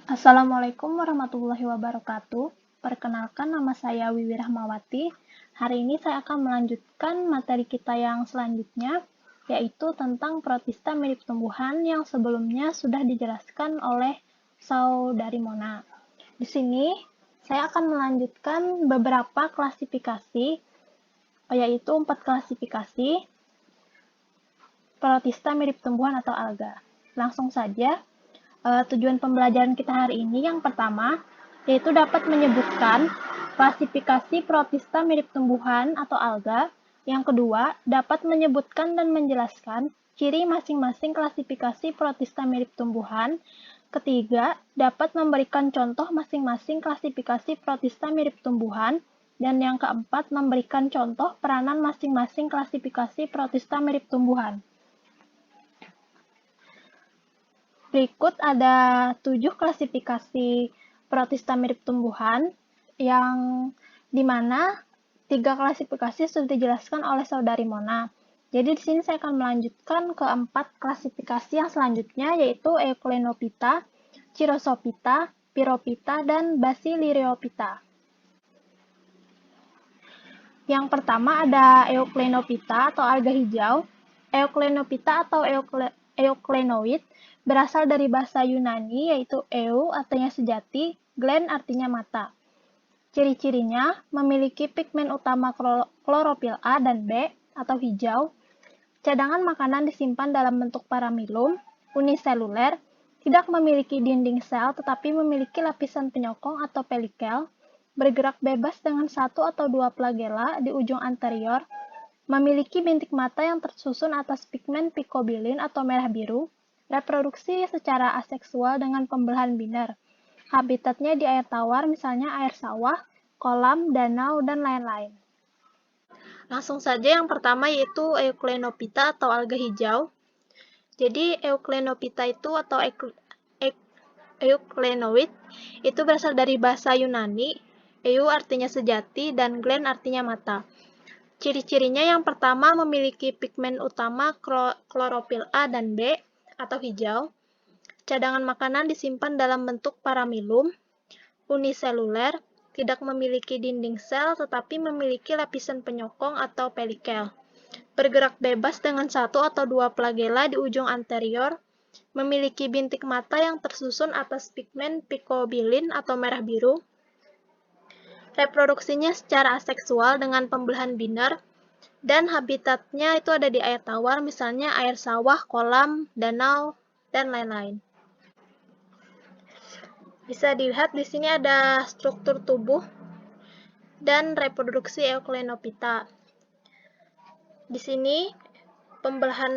Assalamualaikum warahmatullahi wabarakatuh. Perkenalkan, nama saya Wiwi Rahmawati. Hari ini saya akan melanjutkan materi kita yang selanjutnya, yaitu tentang protista mirip tumbuhan yang sebelumnya sudah dijelaskan oleh Saudari Mona. Di sini, saya akan melanjutkan beberapa klasifikasi, yaitu 4 klasifikasi protista mirip tumbuhan atau alga. Langsung saja, tujuan pembelajaran kita hari ini yang pertama, yaitu dapat menyebutkan klasifikasi protista mirip tumbuhan atau alga. Yang kedua, dapat menyebutkan dan menjelaskan ciri masing-masing klasifikasi protista mirip tumbuhan. Ketiga, dapat memberikan contoh masing-masing klasifikasi protista mirip tumbuhan. Dan yang keempat, memberikan contoh peranan masing-masing klasifikasi protista mirip tumbuhan. Berikut ada 7 klasifikasi protista mirip tumbuhan yang dimana 3 klasifikasi sudah dijelaskan oleh Saudari Mona. Jadi di sini saya akan melanjutkan ke 4 klasifikasi yang selanjutnya, yaitu Euclenophyta, Chirosophyta, Pyrophyta, dan Basilyophyta. Yang pertama ada Euclenophyta atau alga hijau. Euclenophyta atau euclenoid berasal dari bahasa Yunani, yaitu eu artinya sejati, glen artinya mata. Ciri-cirinya memiliki pigmen utama klorofil A dan B atau hijau. Cadangan makanan disimpan dalam bentuk paramilum, uniseluler, tidak memiliki dinding sel tetapi memiliki lapisan penyokong atau pelikel, bergerak bebas dengan 1 atau 2 flagella di ujung anterior, memiliki bintik mata yang tersusun atas pigmen picobilin atau merah biru, reproduksi secara aseksual dengan pembelahan biner. Habitatnya di air tawar, misalnya air sawah, kolam, danau, dan lain-lain. Langsung saja yang pertama yaitu Euclenophyta atau alga hijau. Jadi Euclenophyta itu atau euclenoid itu berasal dari bahasa Yunani. Eu artinya sejati dan glen artinya mata. Ciri-cirinya yang pertama memiliki pigmen utama klorofil A dan B atau hijau. Cadangan makanan disimpan dalam bentuk paramilum, uniseluler, tidak memiliki dinding sel tetapi memiliki lapisan penyokong atau pelikel. Bergerak bebas dengan 1 atau 2 flagella di ujung anterior, memiliki bintik mata yang tersusun atas pigmen picobilin atau merah biru. Reproduksinya secara aseksual dengan pembelahan biner, dan habitatnya itu ada di air tawar, misalnya air sawah, kolam, danau, dan lain-lain. Bisa dilihat di sini ada struktur tubuh dan reproduksi Euclenophyta. Di sini pembelahan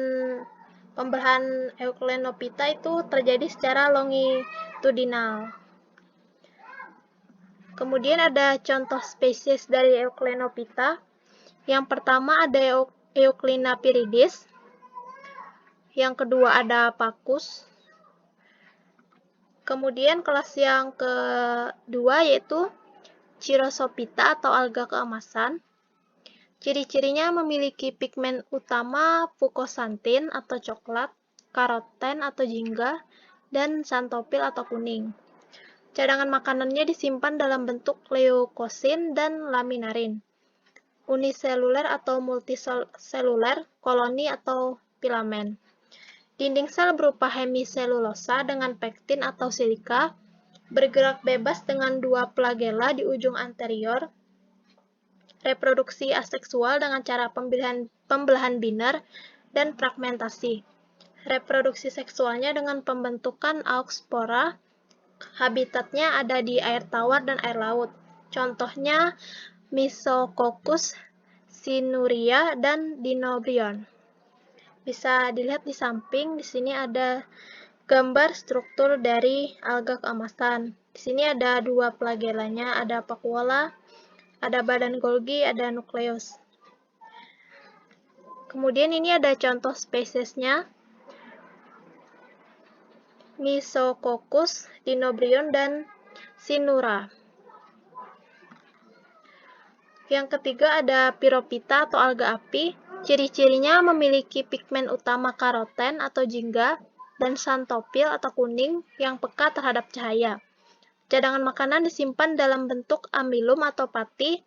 Euclenophyta itu terjadi secara longitudinal. Kemudian ada contoh spesies dari Euclenophyta. Yang pertama ada Euclina viridis. Yang kedua ada Pacus. Kemudian kelas yang kedua yaitu Chirosophyta atau alga keemasan. Ciri-cirinya memiliki pigmen utama fukosantin atau coklat, karoten atau jingga, dan xanthophyll atau kuning. Cadangan makanannya disimpan dalam bentuk leukosin dan laminarin. Uniseluler atau multiseluler, koloni atau filamen. Dinding sel berupa hemiselulosa dengan pektin atau silika, bergerak bebas dengan 2 flagella di ujung anterior, reproduksi aseksual dengan cara pembelahan biner, dan fragmentasi. Reproduksi seksualnya dengan pembentukan auxspora. Habitatnya ada di air tawar dan air laut. Contohnya Mysococcus, Sinuria, dan Dinobrion. Bisa dilihat di samping, di sini ada gambar struktur dari alga keemasan. Di sini ada 2 flagellanya, ada vakuola, ada badan Golgi, ada nukleus. Kemudian ini ada contoh spesiesnya, Mysococcus, Dinobrion, dan Sinura. Yang ketiga ada Pyrophyta atau alga api. Ciri-cirinya memiliki pigmen utama karoten atau jingga dan xanthopil atau kuning yang peka terhadap cahaya. Cadangan makanan disimpan dalam bentuk amilum atau pati,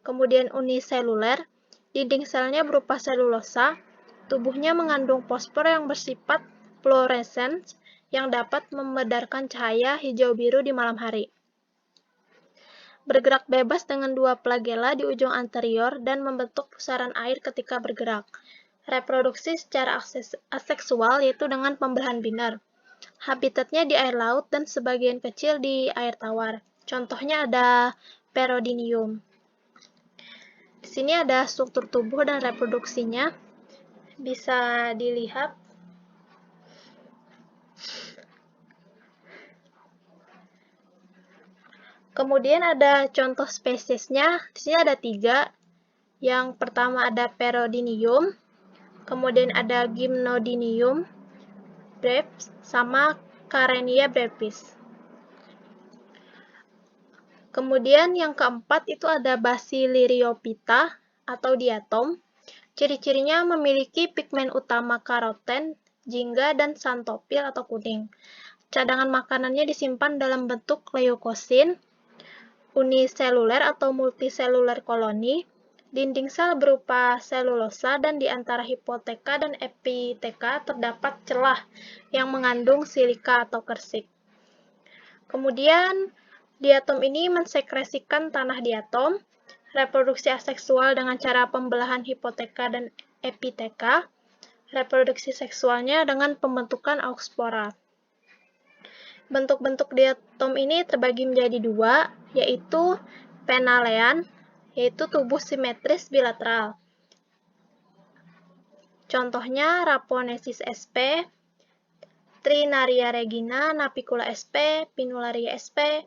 kemudian uniseluler, dinding selnya berupa selulosa, tubuhnya mengandung fosfor yang bersifat fluorescens yang dapat memedarkan cahaya hijau-biru di malam hari. Bergerak bebas dengan dua flagella di ujung anterior dan membentuk pusaran air ketika bergerak. Reproduksi secara aseksual yaitu dengan pembelahan binar. Habitatnya di air laut dan sebagian kecil di air tawar. Contohnya ada Perodinium. Di sini ada struktur tubuh dan reproduksinya. Bisa dilihat. Kemudian ada contoh spesiesnya. Di sini ada 3. Yang pertama ada Perodinium, kemudian ada Gymnodinium brevis, sama Karenia brevis. Kemudian yang keempat itu ada Basiliriophyta atau diatom. Ciri-cirinya memiliki pigmen utama karoten, jingga, dan xanthopil atau kuning. Cadangan makanannya disimpan dalam bentuk leukosin, uniseluler atau multiseluler koloni, dinding sel berupa selulosa, dan di antara hipoteka dan epiteka terdapat celah yang mengandung silika atau kersik. Kemudian, diatom ini mensekresikan tanah diatom, reproduksi aseksual dengan cara pembelahan hipoteka dan epiteka, reproduksi seksualnya dengan pembentukan auspora. Bentuk-bentuk diatom ini terbagi menjadi 2, yaitu penalean, yaitu tubuh simetris bilateral. Contohnya Rhaponesis sp, Trinaria regina, Navicula sp, Pinularia sp.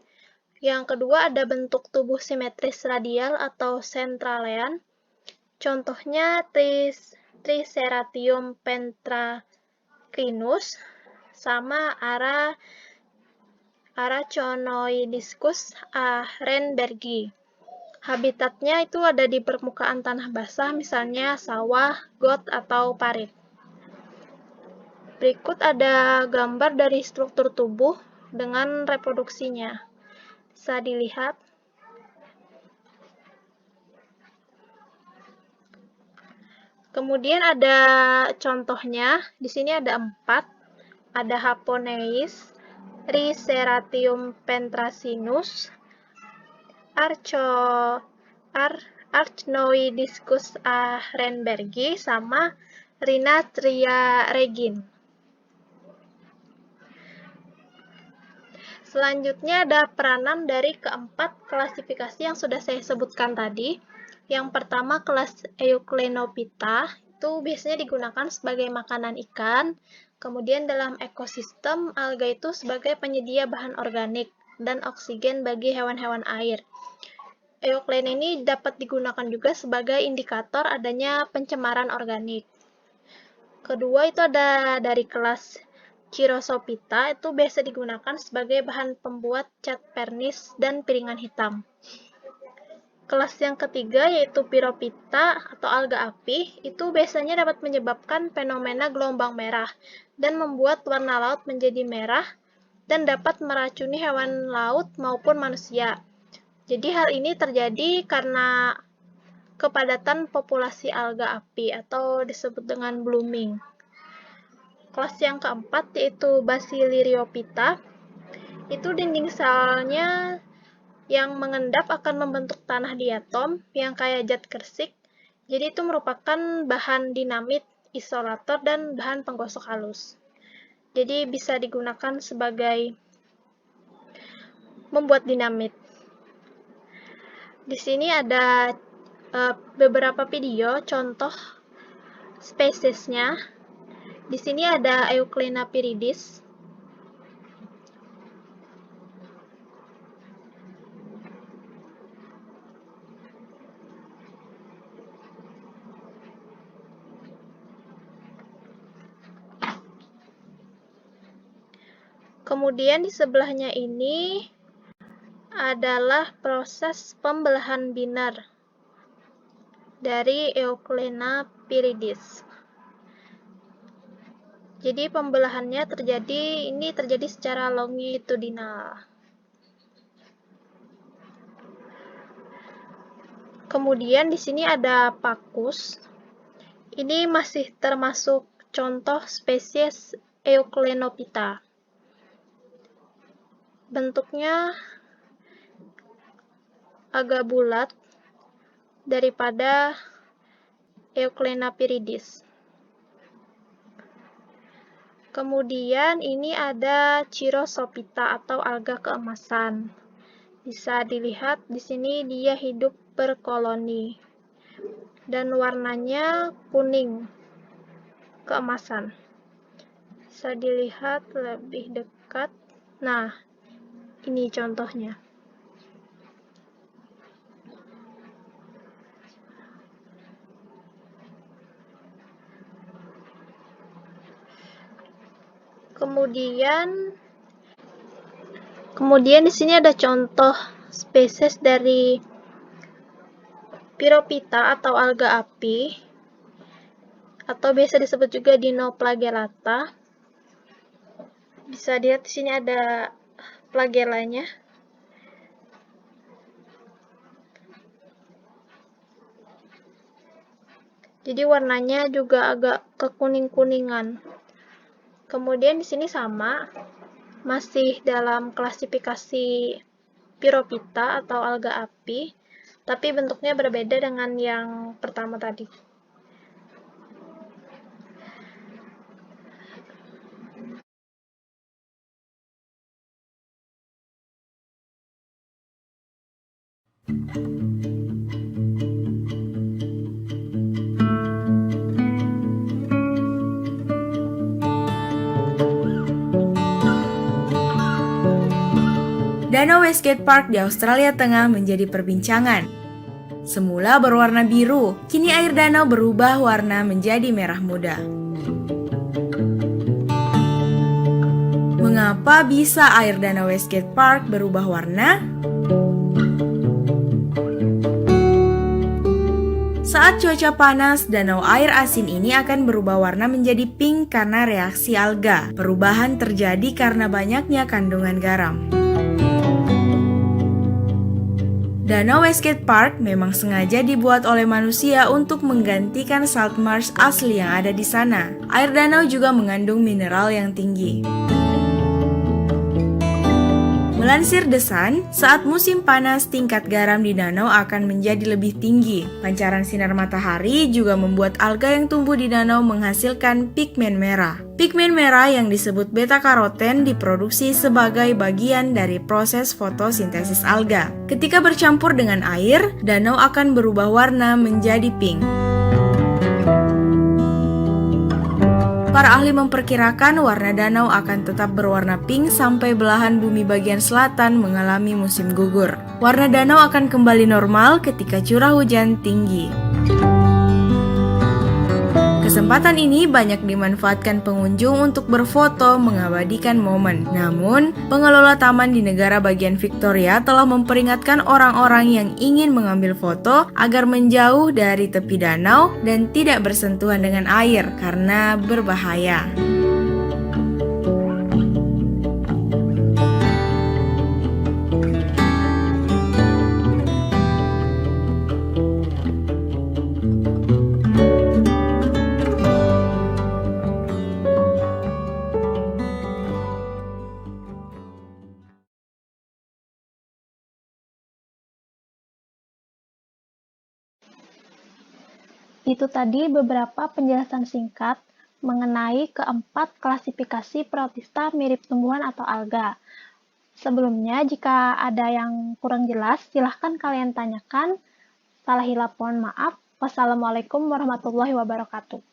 Yang kedua ada bentuk tubuh simetris radial atau centralean. Contohnya Triceratium pentacrinus sama Araconooidiscus ahrenbergii. Habitatnya itu ada di permukaan tanah basah, misalnya sawah, got, atau parit. Berikut ada gambar dari struktur tubuh dengan reproduksinya. Bisa dilihat. Kemudian ada contohnya, di sini ada 4. Ada Haponeis, Triceratium pentracinus, Archnoidiscus ahrenbergii, sama Rhinatria regin. Selanjutnya ada peranan dari keempat klasifikasi yang sudah saya sebutkan tadi. Yang pertama kelas Euclenophyta, itu biasanya digunakan sebagai makanan ikan. Kemudian dalam ekosistem, alga itu sebagai penyedia bahan organik dan oksigen bagi hewan-hewan air. Euclen ini dapat digunakan juga sebagai indikator adanya pencemaran organik. Kedua itu ada dari kelas Chirosophyta, itu biasa digunakan sebagai bahan pembuat cat pernis dan piringan hitam. Kelas yang ketiga yaitu Pyrophyta atau alga api, itu biasanya dapat menyebabkan fenomena gelombang merah dan membuat warna laut menjadi merah dan dapat meracuni hewan laut maupun manusia. Jadi hal ini terjadi karena kepadatan populasi alga api atau disebut dengan blooming. Kelas yang keempat yaitu Basiliriophyta, itu dinding selnya yang mengendap akan membentuk tanah diatom yang kayak zat kersik. Jadi itu merupakan bahan dinamit, isolator, dan bahan penggosok halus. Jadi bisa digunakan sebagai membuat dinamit. Di sini ada beberapa video contoh spesiesnya. Di sini ada Euclena viridis. Kemudian di sebelahnya ini adalah proses pembelahan binar dari Euclena viridis. Jadi pembelahannya terjadi secara longitudinal. Kemudian di sini ada pakus. Ini masih termasuk contoh spesies Euclenophyta. Bentuknya agak bulat daripada Euclena-viridis. Kemudian ini ada Chirosophyta atau alga keemasan. Bisa dilihat di sini dia hidup berkoloni dan warnanya kuning keemasan. Bisa dilihat lebih dekat. Nah, ini contohnya. Kemudian di sini ada contoh spesies dari Pyrophyta atau alga api, atau biasa disebut juga Dinoflagellata. Bisa dilihat di sini ada flagellanya. Jadi warnanya juga agak kekuning-kuningan. Kemudian di sini sama, masih dalam klasifikasi Pyrophyta atau alga api, tapi bentuknya berbeda dengan yang pertama tadi. Danau Westgate Park di Australia Tengah menjadi perbincangan. Semula berwarna biru, kini air danau berubah warna menjadi merah muda. Mengapa bisa air danau Westgate Park berubah warna? Saat cuaca panas, danau air asin ini akan berubah warna menjadi pink karena reaksi alga. Perubahan terjadi karena banyaknya kandungan garam. Danau Westgate Park memang sengaja dibuat oleh manusia untuk menggantikan salt marsh asli yang ada di sana. Air danau juga mengandung mineral yang tinggi. Melansir The Sun, saat musim panas tingkat garam di danau akan menjadi lebih tinggi. Pancaran sinar matahari juga membuat alga yang tumbuh di danau menghasilkan pigmen merah. Pigmen merah yang disebut beta-karoten diproduksi sebagai bagian dari proses fotosintesis alga. Ketika bercampur dengan air, danau akan berubah warna menjadi pink. Para ahli memperkirakan warna danau akan tetap berwarna pink sampai belahan bumi bagian selatan mengalami musim gugur. Warna danau akan kembali normal ketika curah hujan tinggi. Kesempatan ini banyak dimanfaatkan pengunjung untuk berfoto mengabadikan momen. Namun, pengelola taman di negara bagian Victoria telah memperingatkan orang-orang yang ingin mengambil foto agar menjauh dari tepi danau dan tidak bersentuhan dengan air karena berbahaya. Itu tadi beberapa penjelasan singkat mengenai keempat klasifikasi protista mirip tumbuhan atau alga. Sebelumnya, jika ada yang kurang jelas, silahkan kalian tanyakan. Salah hilap mohon maaf. Wassalamualaikum warahmatullahi wabarakatuh.